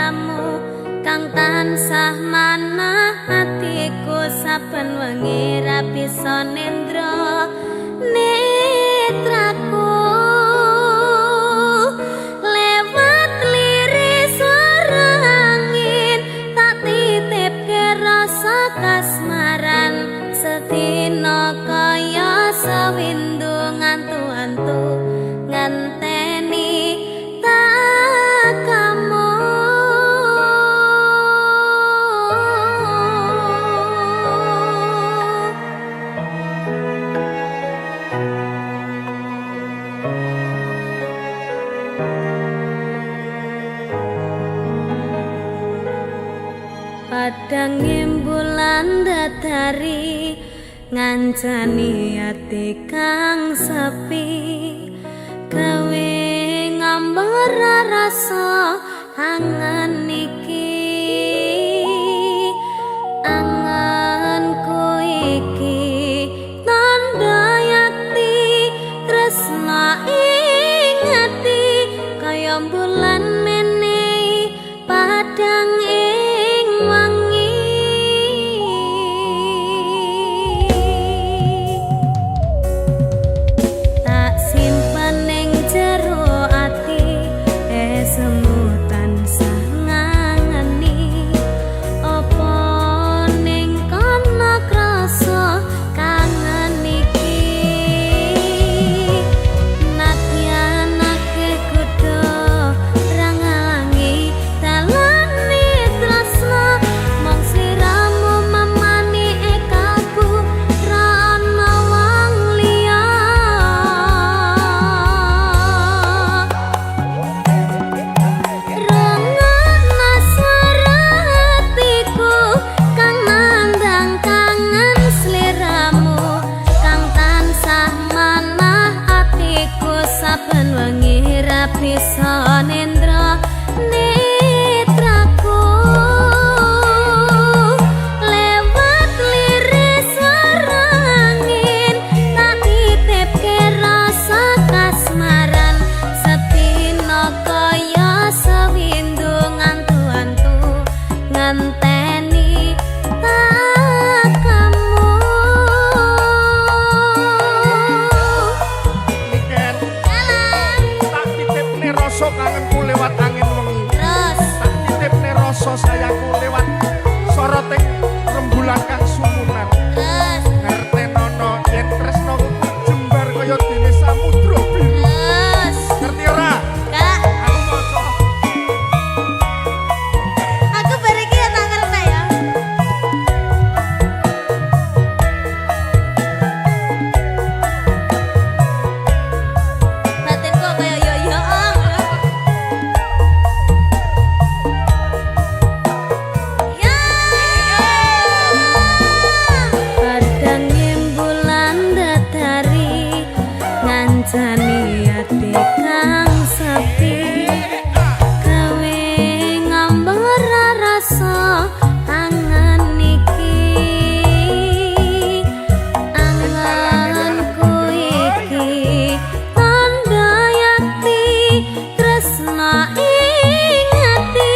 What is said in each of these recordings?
sliramu kang tansah manah atiku saben wengi ra bisa nendra netraku lewat liris swara angin tak titipke rasa kasmaran sedina kaya sewindu ngantu-antu nganteni tak kamu padang bulan datari ngancani ati kang sepi gawe ngambar rasa angan iki anganku iki tanda yakti tresna ing ati kaya bulan menehi padang ing wangi tak simpen ning jero ati semu tansah ngangeni apa ning kono krasa kangen iki nadyan akeh kudu rangangi dalane tresna mong sliramu mamani ekaku ra ana wong liya rangana swara hatiku kang nandang kangen sliramu kang tansah manah atiku saben wengi ra bisa nendra netraku lewat liris swara angin tak titipke rasa kasmaran sedina kaya sewindu ngantu-antu nganteni tak kamu Niken tak titipne rasa kangenku lewat angin wengi terus tak titipne rasa sayangku lewat soroting rembulan kang sumunan terus ngertenono yen tresnaku jembar kaya dene samudra biru terus ngerti ora kak aku maca aku bareng iki tak ngerti ya batinku kaya yo padang bulan datari ngancani ati kang sepi gawe ngambar rasa angan iki anganku iki tanda yakti tresna ing ati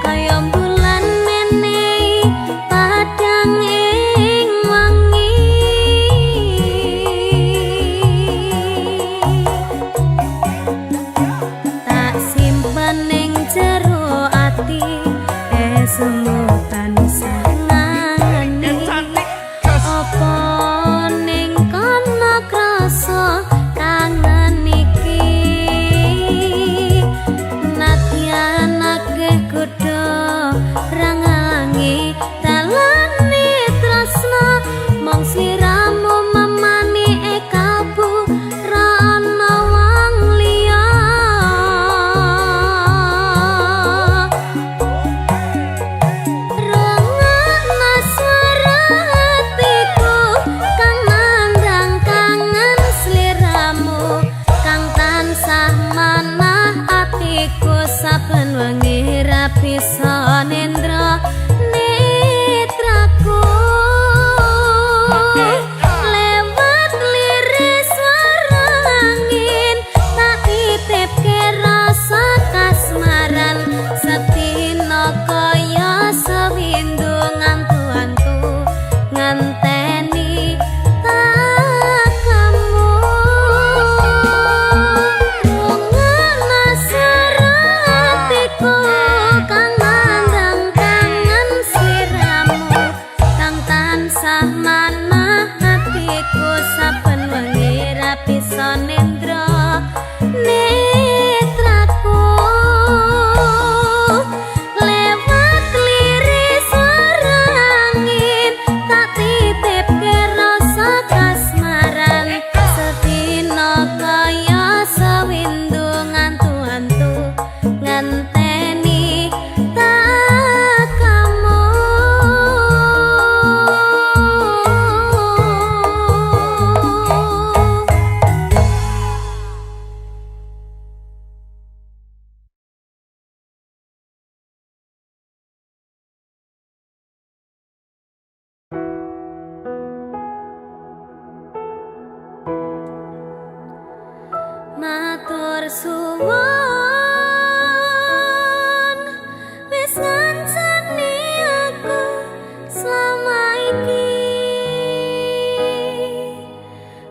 kaya bulan menehi padang ing wangi tak simpen ning jero ati semu suwon wis ngancani aku selama iki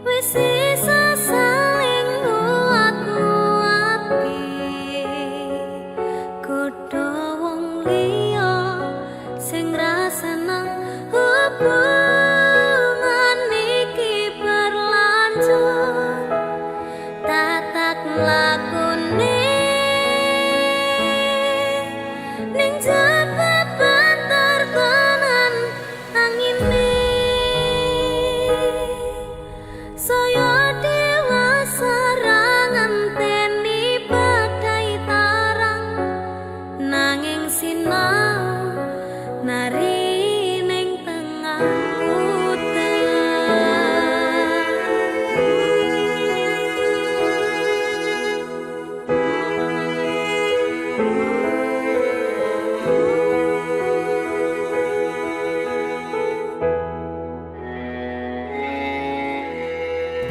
wis isa saling nguat-nguatke kudu wong liya sing ra seneng hubungan iki berlanjut tatak lakune ning jabatan tertenan angine saya dewasa ra ngenteni badai tarang nanging sinau nari ning tengah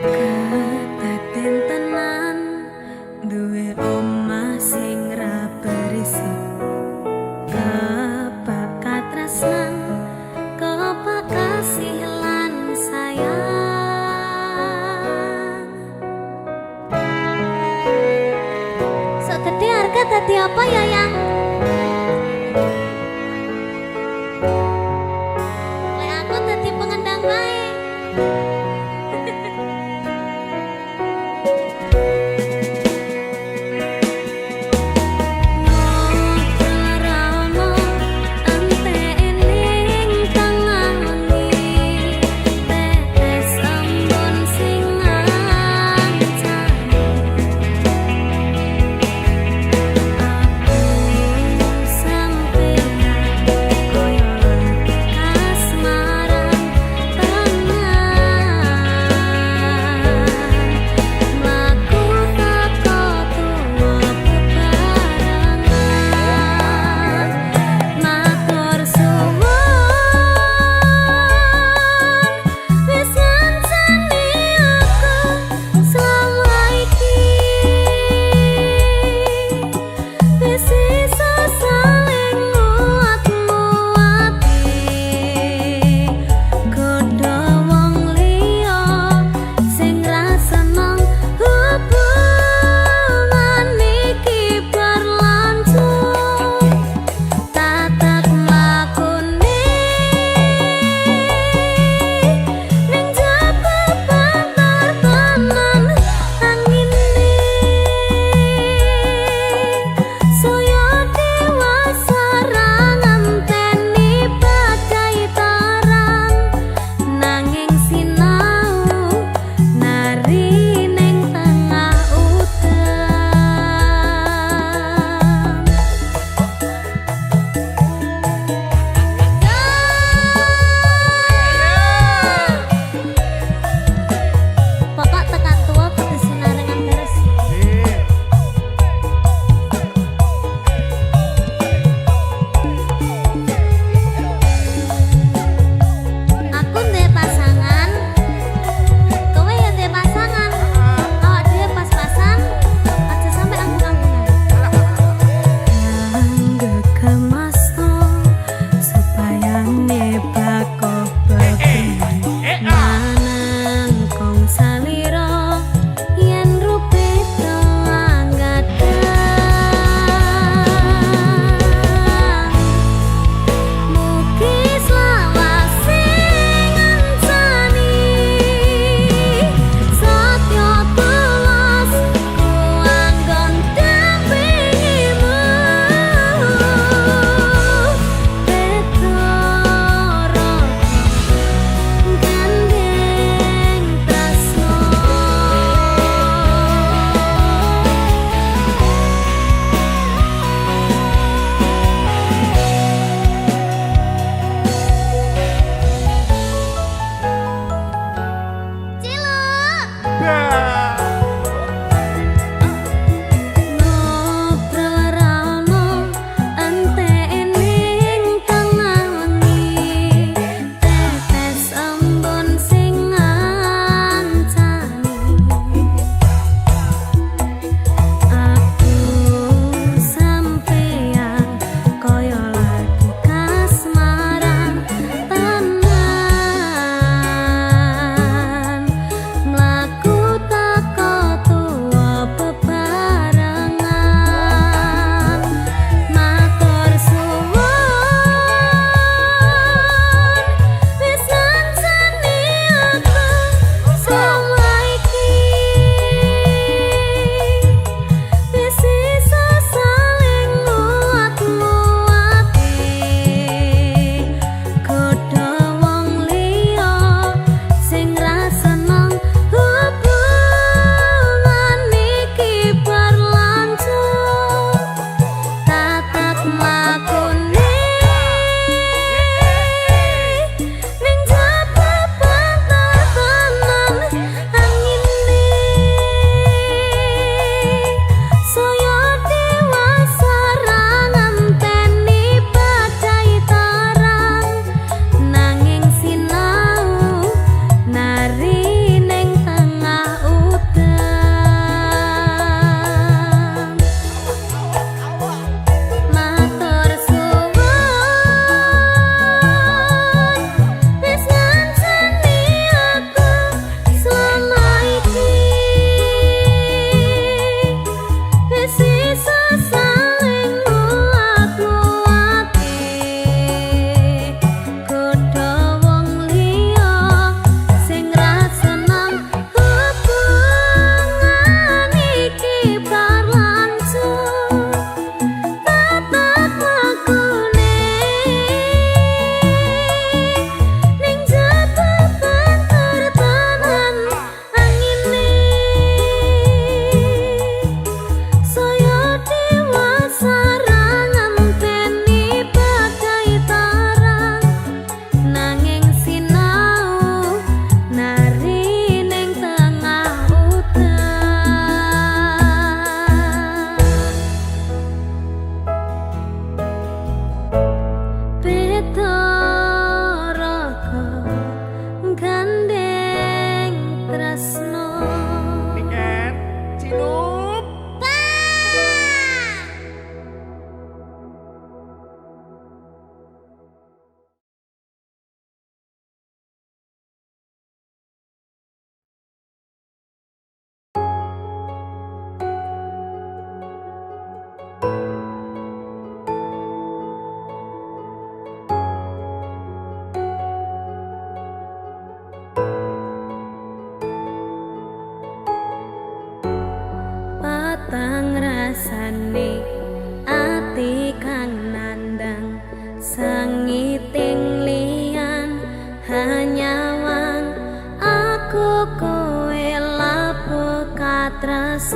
ketaten tenan duwe omah sing ra berisik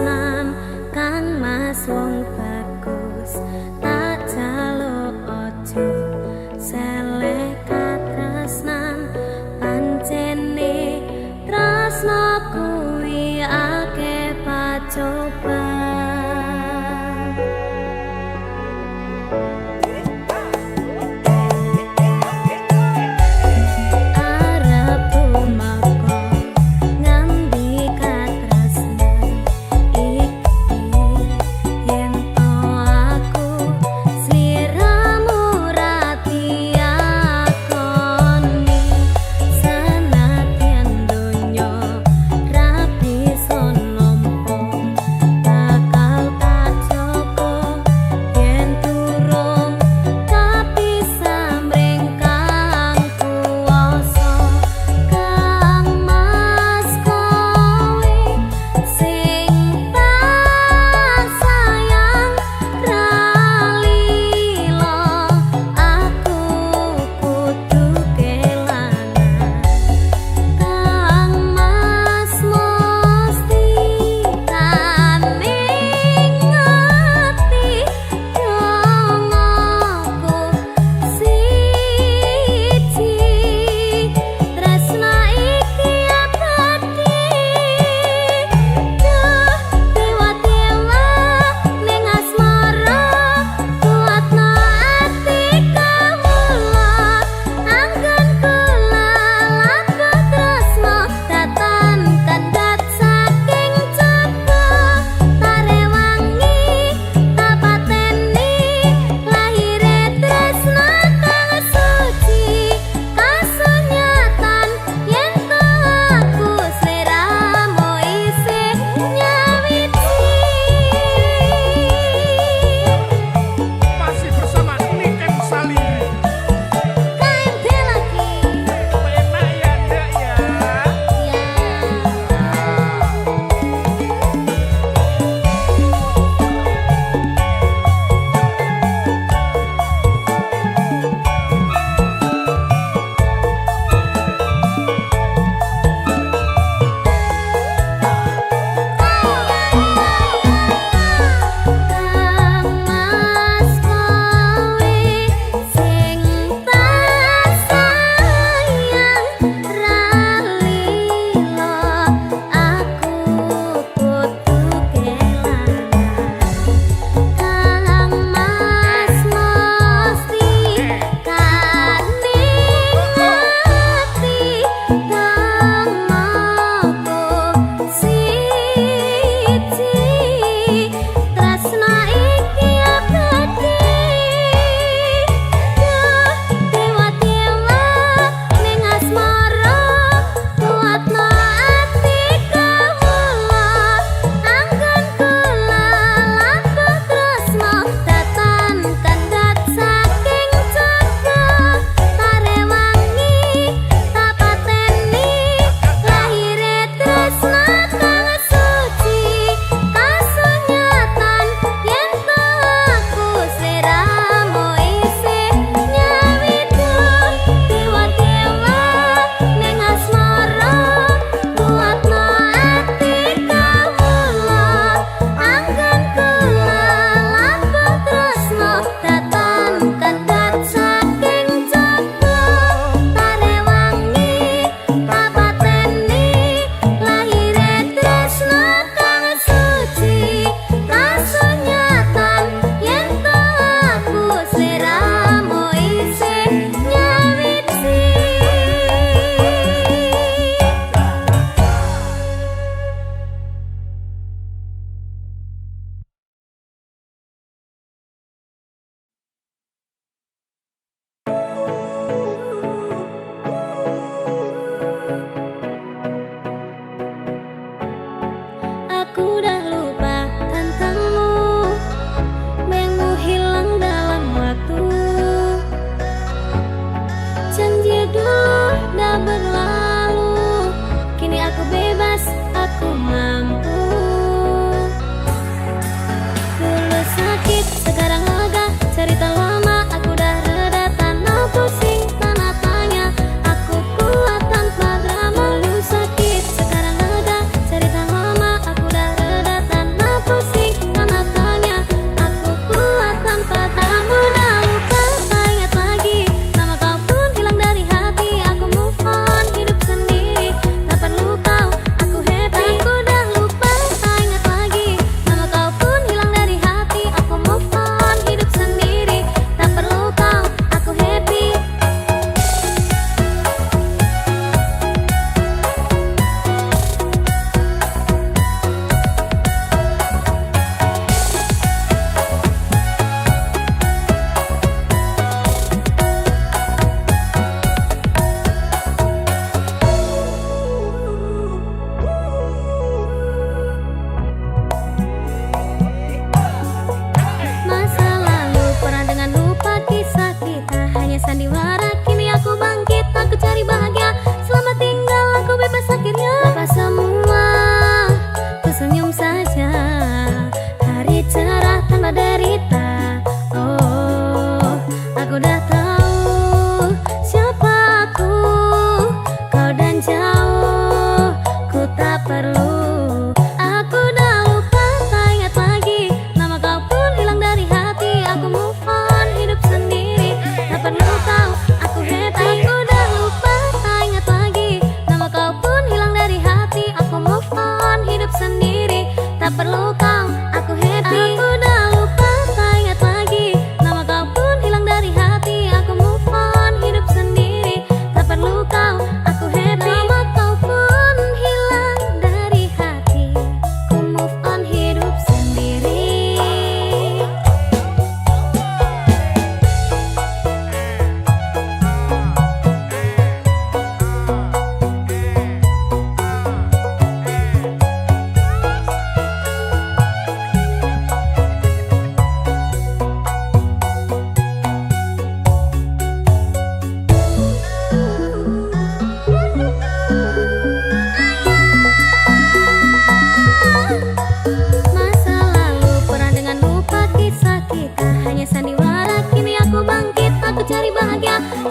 tresnan kang mas wong bagus tak jaluk ojo selek katresnan pancene tresno kuwi akeh pacoba.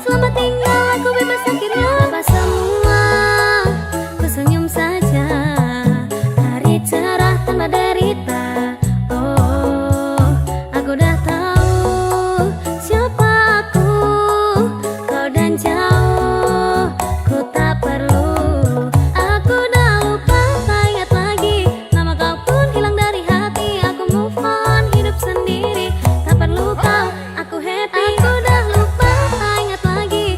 Selamat tinggal, aku bebas akhirnya. Apa semua, ku senyum saja. Hari cerah tanpa derita. Oh, aku dah tahu siapa aku. Kau dan jauh, ku tak perlu. Aku dah lupa, tak ingat lagi. Nama kau pun hilang dari hati. Aku move on, hidup sendiri. Tak perlu kau, aku happy. Aku dah lupa, tak ingat lagi.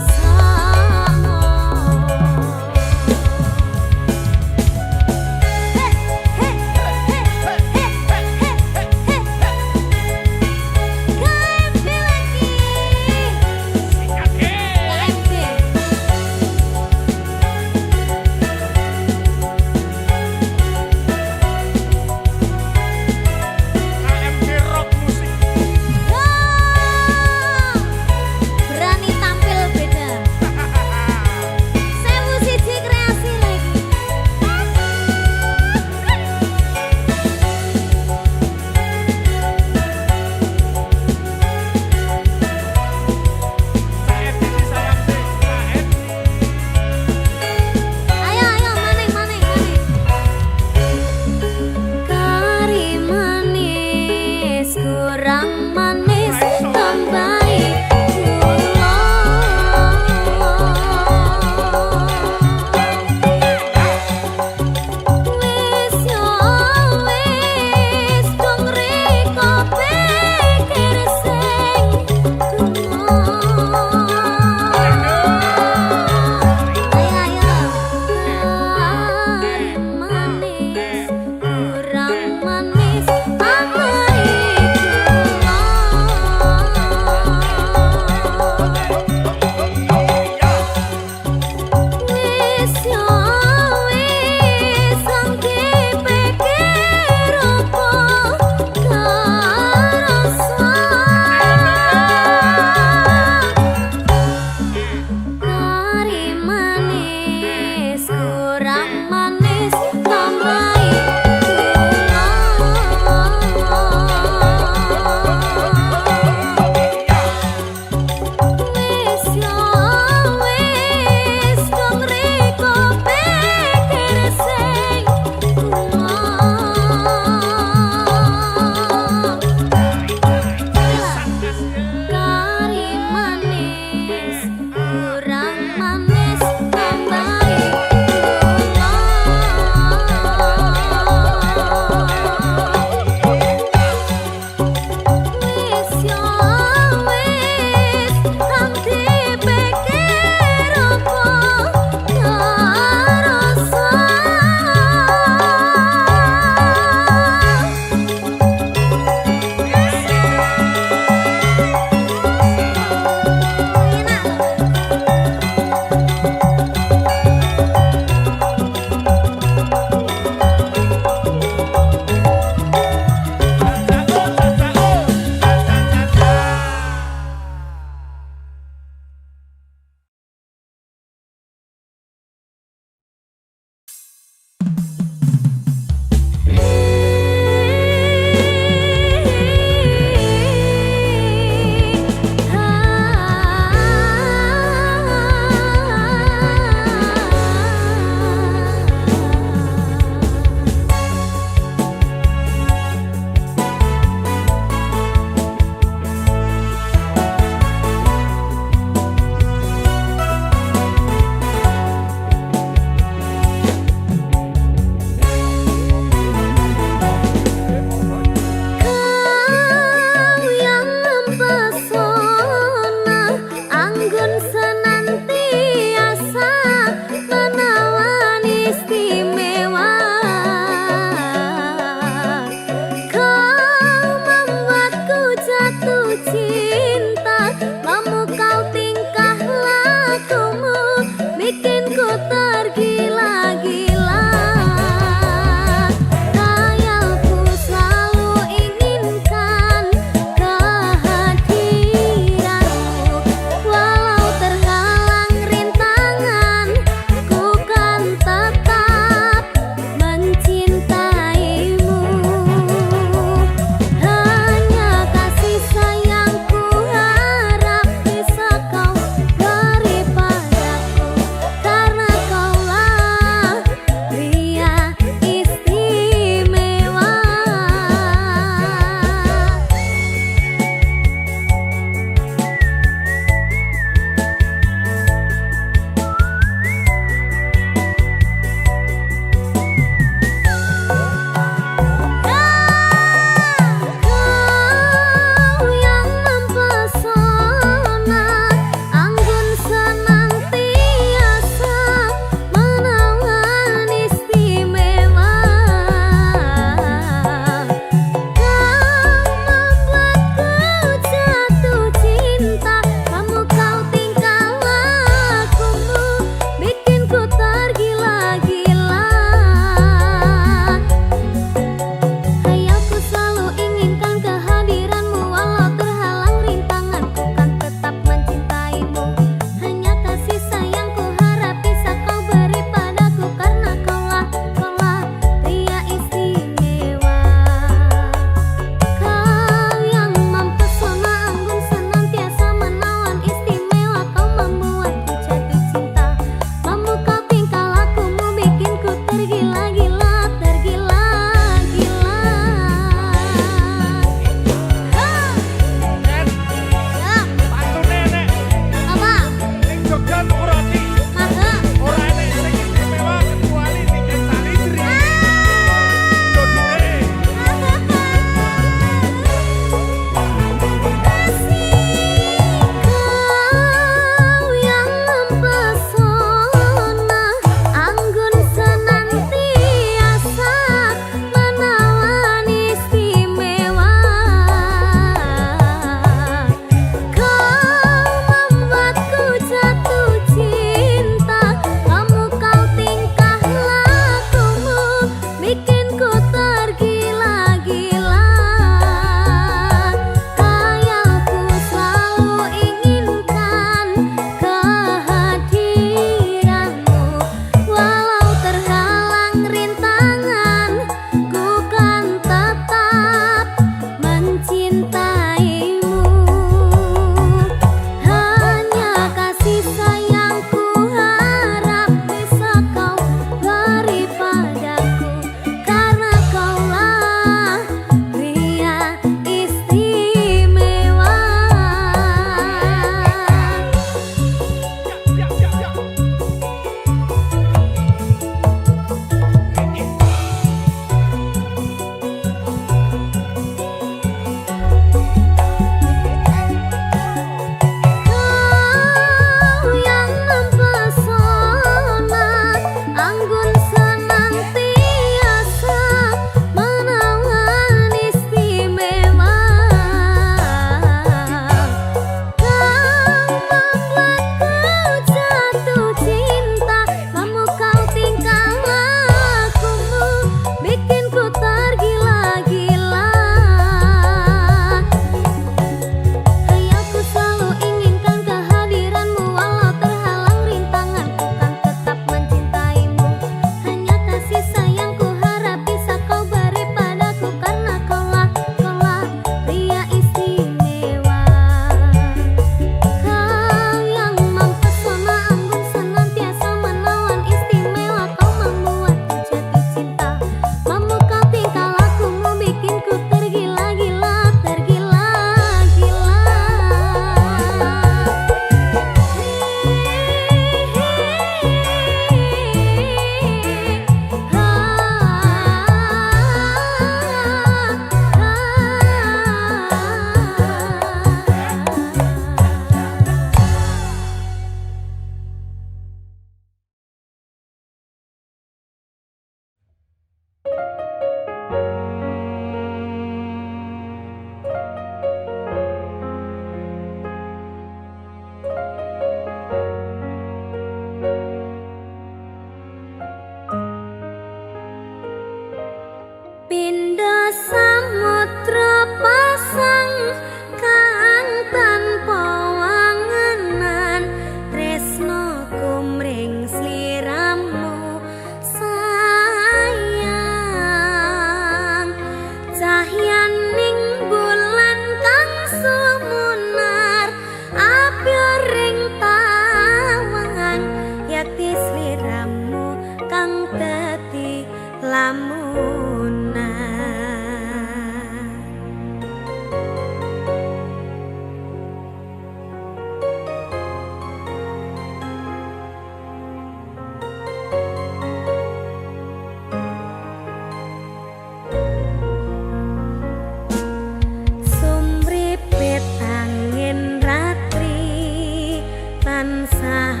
Sumripit angin ratri tansah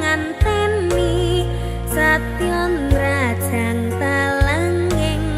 nganteni satyon rajang talanging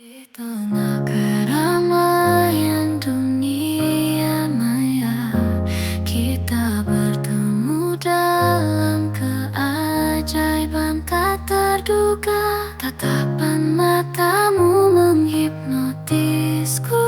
Di tengah keramaian dunia maya, kita bertemu dalam keajaiban tak terduga. Tatapan matamu menghipnotisku.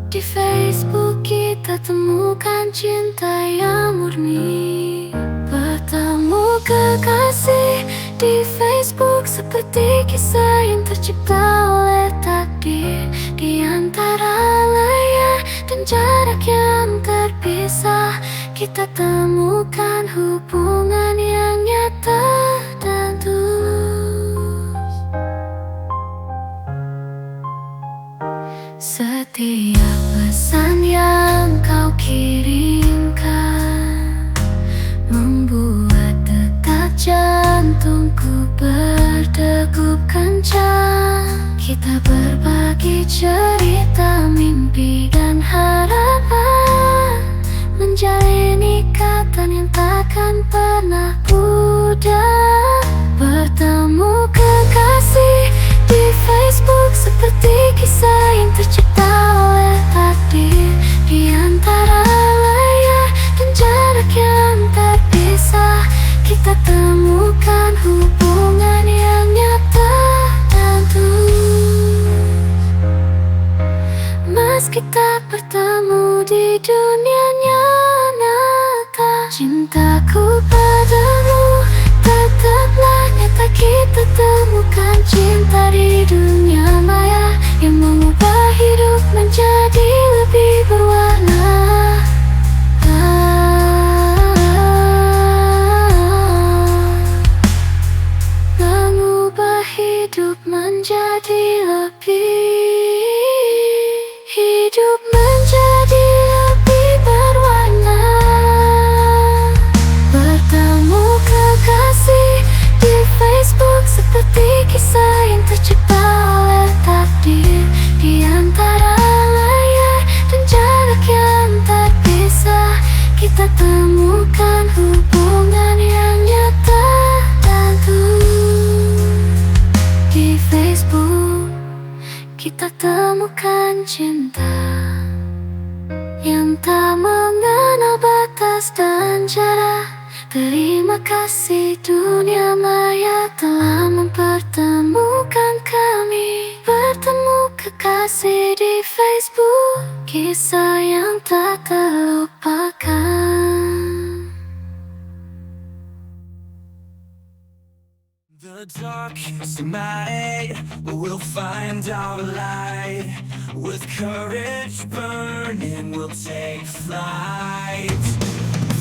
Di Facebook kita temukan cinta yang murni. Bertemu kekasih di Facebook seperti kisah yang tercipta oleh takdir. Di antara layar dan jarak yang terpisah, kita temukan hubungan yang nyata dan tulus. Setiap pesan yang kau kirimkan membuat detak jantungku berdegup kencang. Kita berbagi cerita, mimpi dan harapan, menjalin ikatan yang takkan pernah pudar. Bertemu kekasih di Facebook seperti kisah yang tercipta oleh takdir. Di antara layar dan jarak yang terpisah, kita temukan hubungan yang nyata dan tulus. Meski tak bertemu di dunia nyata, cintaku padamu tetaplah nyata. Kita temukan cinta di dunia maya yang mengubah hidup menjadi lebih berwarna. Mengubah hidup menjadi lebih berwarna. Bertemu kekasih di Facebook seperti kisah yang tercipta oleh takdir. Di antara layar dan jarak yang terpisah, kita temukan hubungan yang nyata dan tulus. Di Facebook kita temukan cinta yang tak mengenal batas dan jarak. Terima kasih dunia maya telah mempertemukan kami. Bertemu kekasih di Facebook, kisah yang tak terlupakan. The darkest night, we'll find our light. With courage burning, we'll take flight.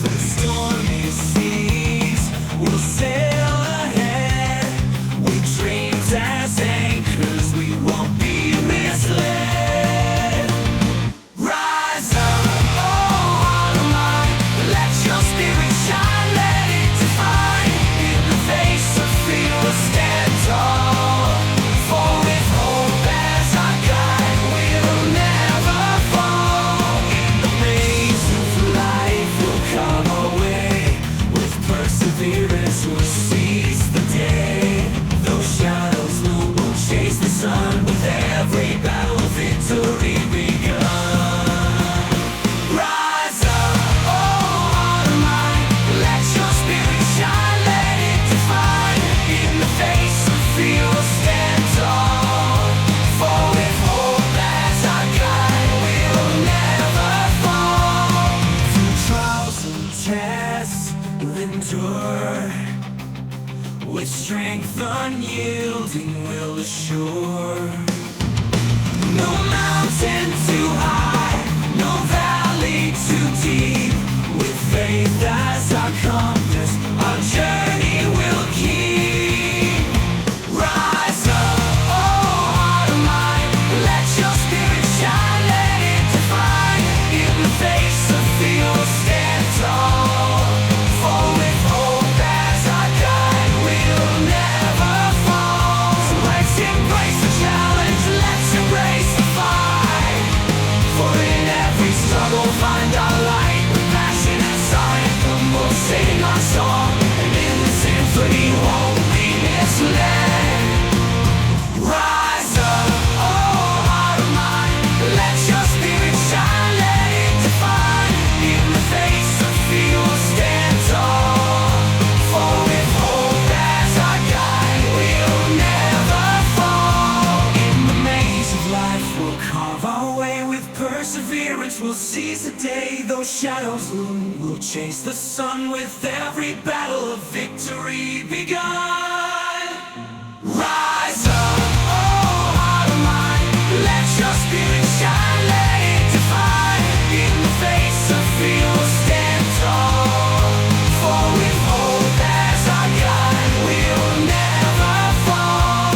Through stormy seas, we'll sail ahead. With dreams as anchors, we won't be misled. Rise up, oh heart of mine, let your spirit shine, let it define. In the face of fear, we'll stand tall. For with hope as our guide, we'll never fall. In the maze of life, we'll come our way. With perseverance, we'll seize the day. Though shadows loom, we'll chase the sun. With every battle, victory begun. Rise up, oh heart of mine, let your spirit shine, let it define. In the face of fear, we'll stand tall. For with hope as our guide, we'll never fall. Through trials and tests, we'll endure. With strength unyielding, we'll assure. No mountain too high, no valley too deep. With faith as our compass, our journey will keep. Rise up, the day those shadows loom. We'll chase the sun with every battle of victory begun. Rise up, oh heart of mine, let your spirit shine, let it define. In the face of fear we'll stand tall, for with hope as our guide we'll never fall.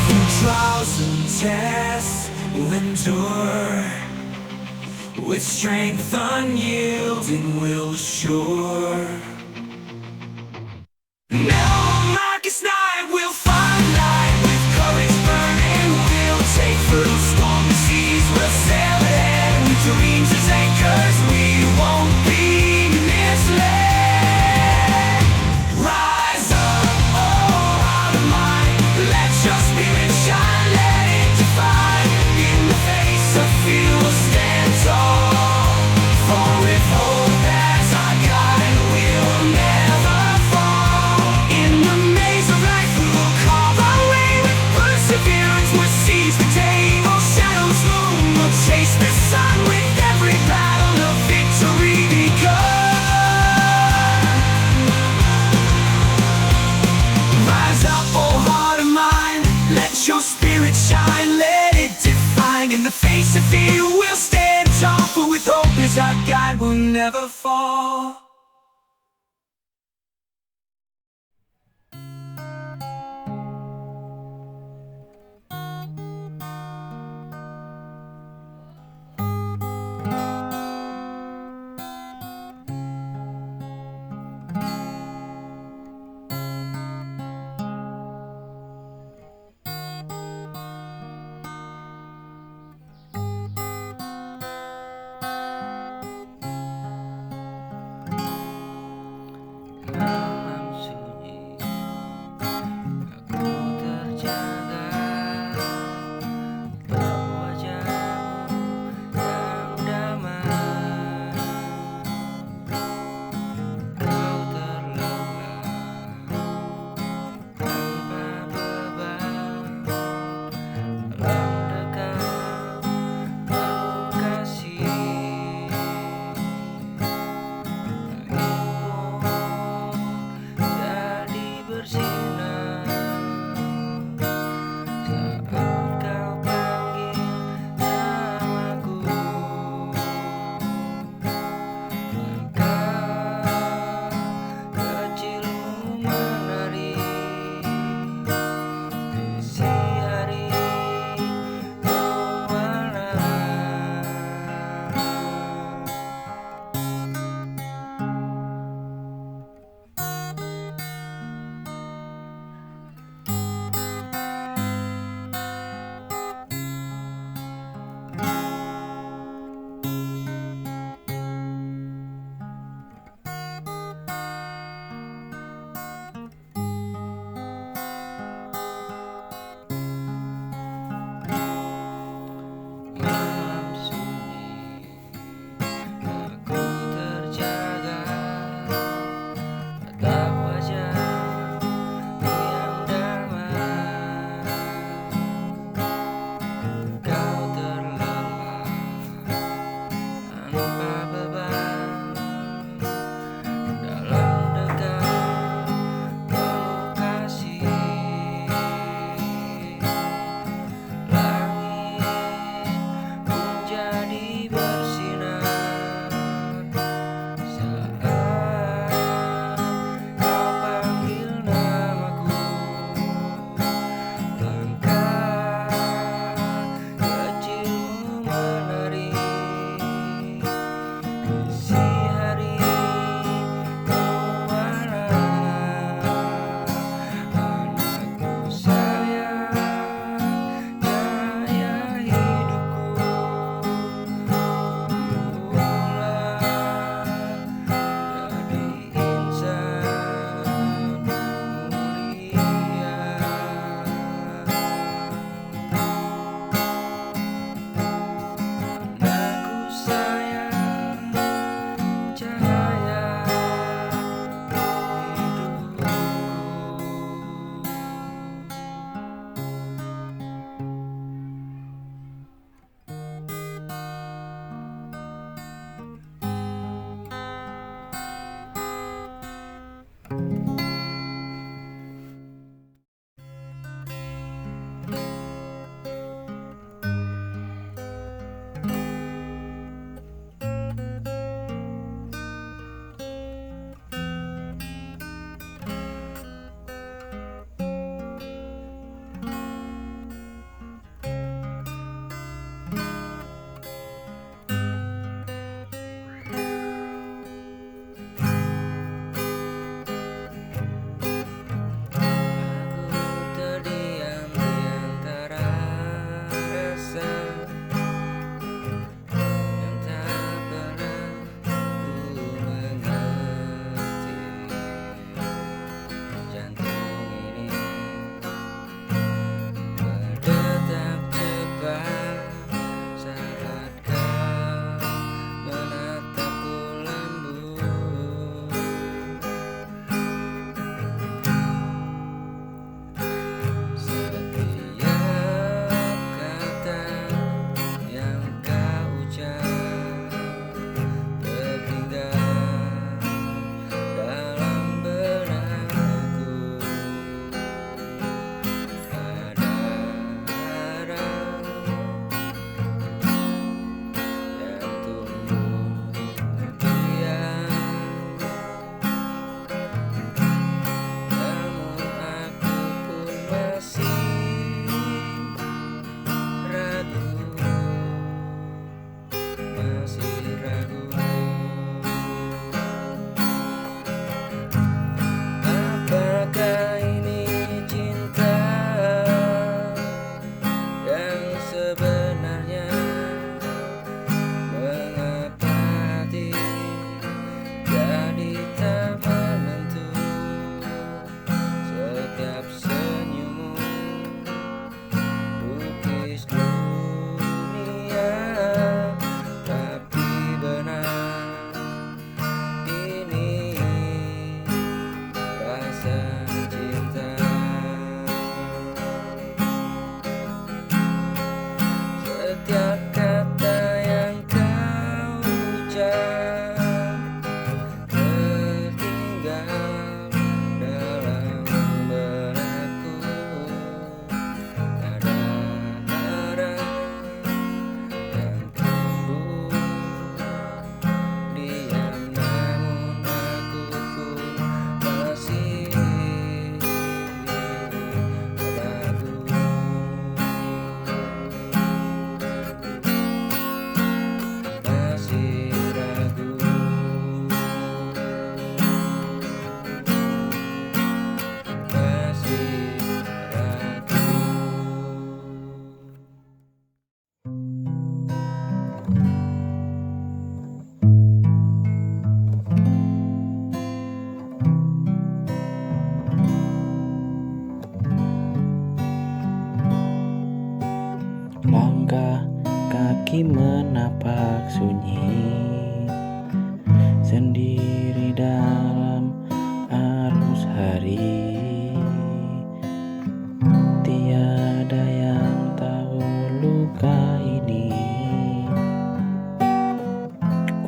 Through trials and tests we'll endure, with strength unyielding we'll assure. Now Marcus night we'll find light, with courage burning we'll take through stormy seas. We'll sail ahead with dreams as anchors, we won't be misled. Rise up, oh heart of mine, let your spirit shine, let it define. In the face of fear we'll stand tall, for with hope as our guide we'll never fall. In the maze of life we will carve our way with perseverance. We'll seize the day those shadows loom. We'll chase the sun with every battle of victory begun. Rise up, oh heart of mine, let your spirit shine, let it define. In the face of fear we'll stand tall, for with hope as our guide we'll never fall. Langkah kaki menapak sunyi sendiri dalam arus hari. Tiada yang tahu luka ini.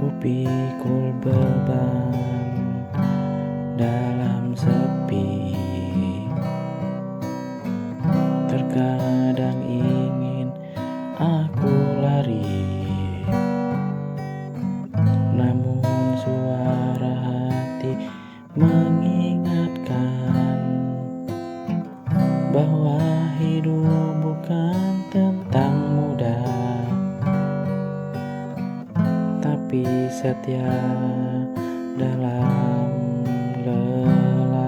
Kupikul beban dalam sepi. Terkadang ingin aku lari, namun suara hati mengingatkan bahwa hidup bukan tentang mudah, tapi setia dalam lelah.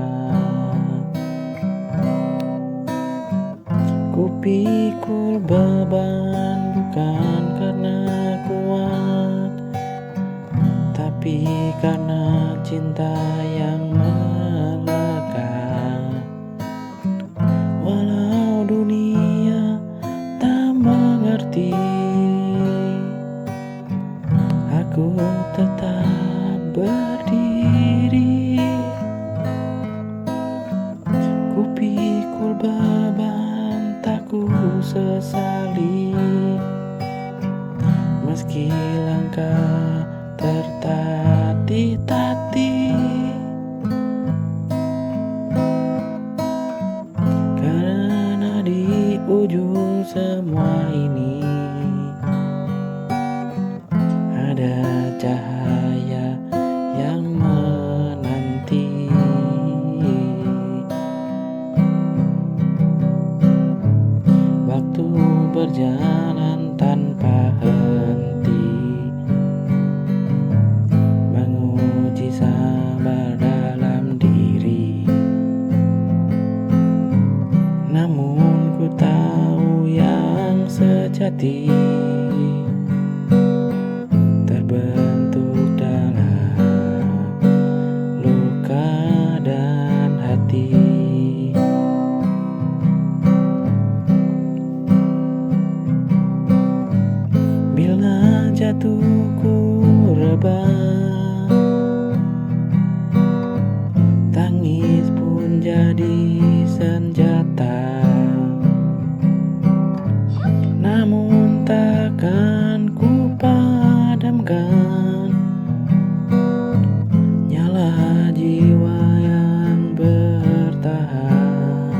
Kupikul beban bukan karena kuat, tapi karena cinta yang melekat. Walau dunia tak mengerti, aku tetap berdiri. Kupikul beban tak ku sesali, meski langkah tertatih-tatih. Karena di ujung semua ini ada cahaya yang menanti. Waktu berjalan tanpa henti, menguji sabar dalam diri. Namun ku tahu yang sejati terbentuk dalam luka dan hati. Bila jatuh ku rebah, tangis pun jadi senjata. Namun takkan ku padamkan nyala jiwa yang bertahan.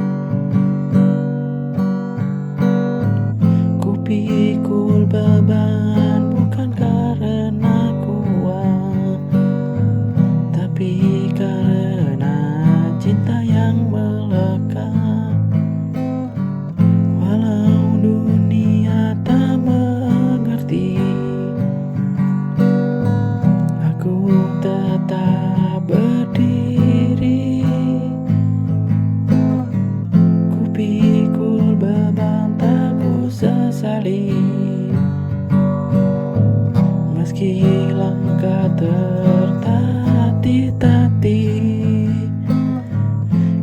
Kupikul beban bukan karena kuat, tapi karena cinta yang melekat. Walau dunia tak mengerti, aku tetap berdiri. Kupikul beban tak ku sesali, meski langkah tertatih-tatih.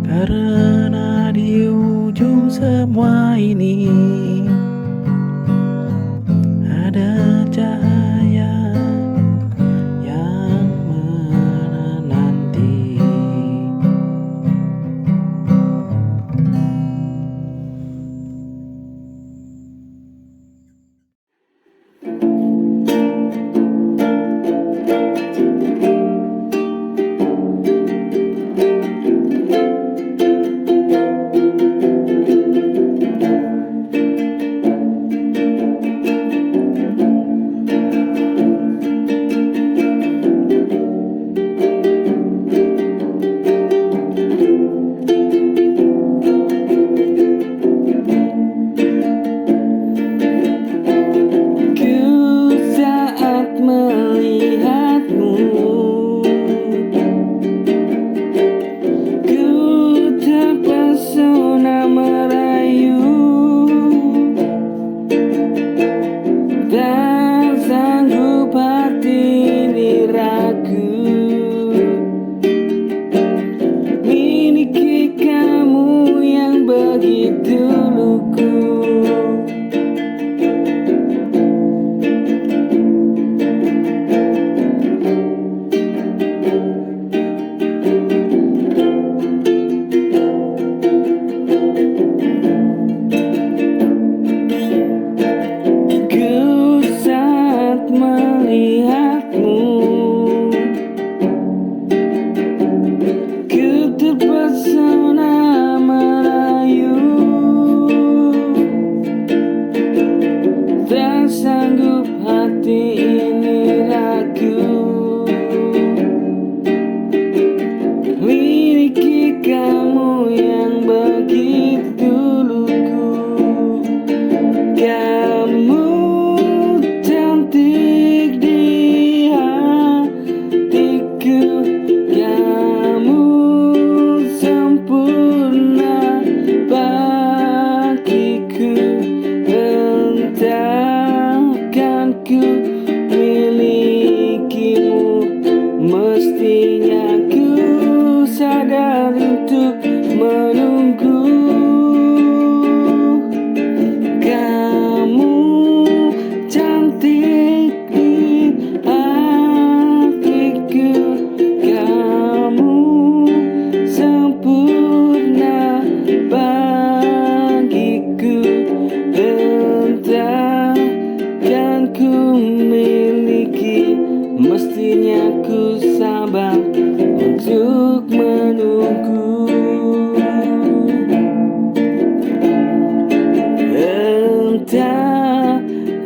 Karena di ujung semua ini ada cahaya yang menanti. begitu lugu.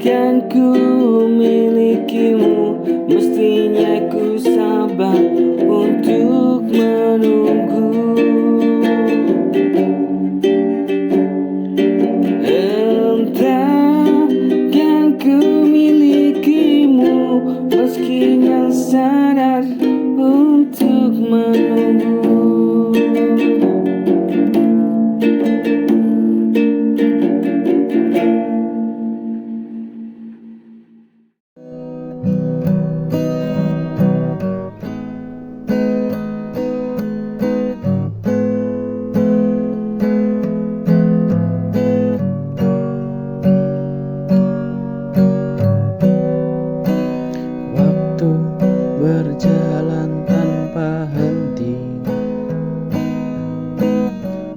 Kan ku milikimu, mestinya ku sabar untuk menunggu. Entah kan ku milikimu, meskinya sadar untuk menunggu. Waktu berjalan tanpa henti,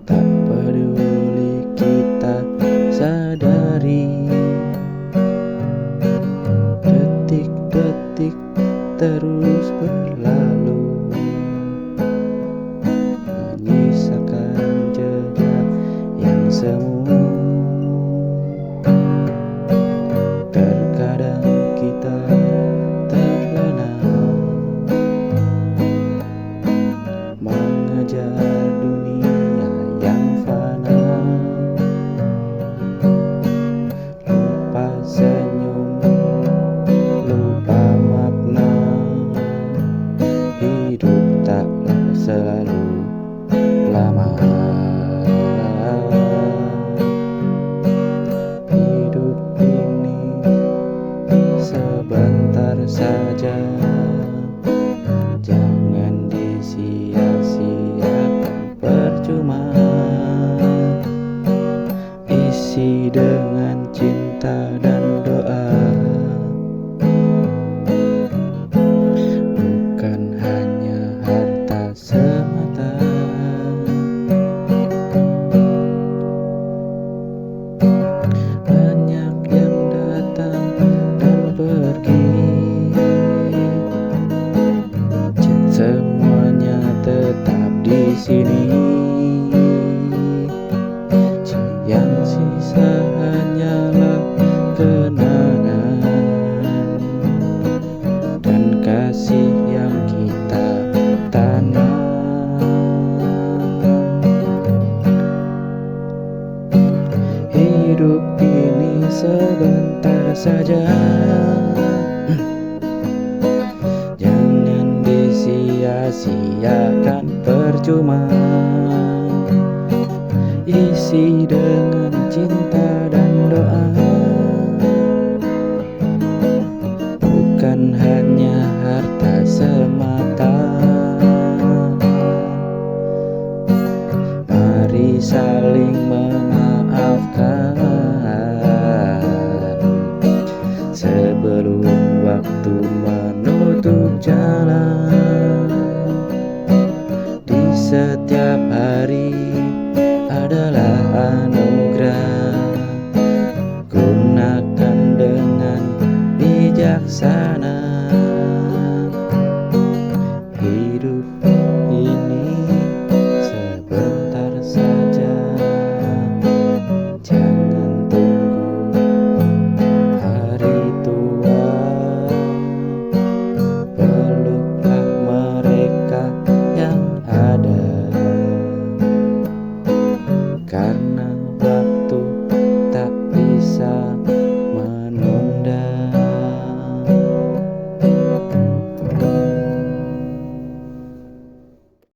tak peduli kita sadari. Detik-detik terus berlalu, menyisakan jejak yang semu. Terkadang kita terlena mengejar dunia yang fana, lupa senyum, lupa makna. Hidup taklah selalu lama. Hidup ini sebentar saja, jangan disia-siakan percuma. Isi dengan cinta dan doa, bukan hanya harta semata. Banyak yang datang dan pergi, semuanya tetap di sini. Yang sisa hanyalah kenangan dan kasih yang kita tanam. Hidup ini sebentar saja, jangan disia-siakan percuma. Isi dengan cinta dan doa, bukan hanya harta semata. Mari saling memaafkan sebelum waktu menutup jalan.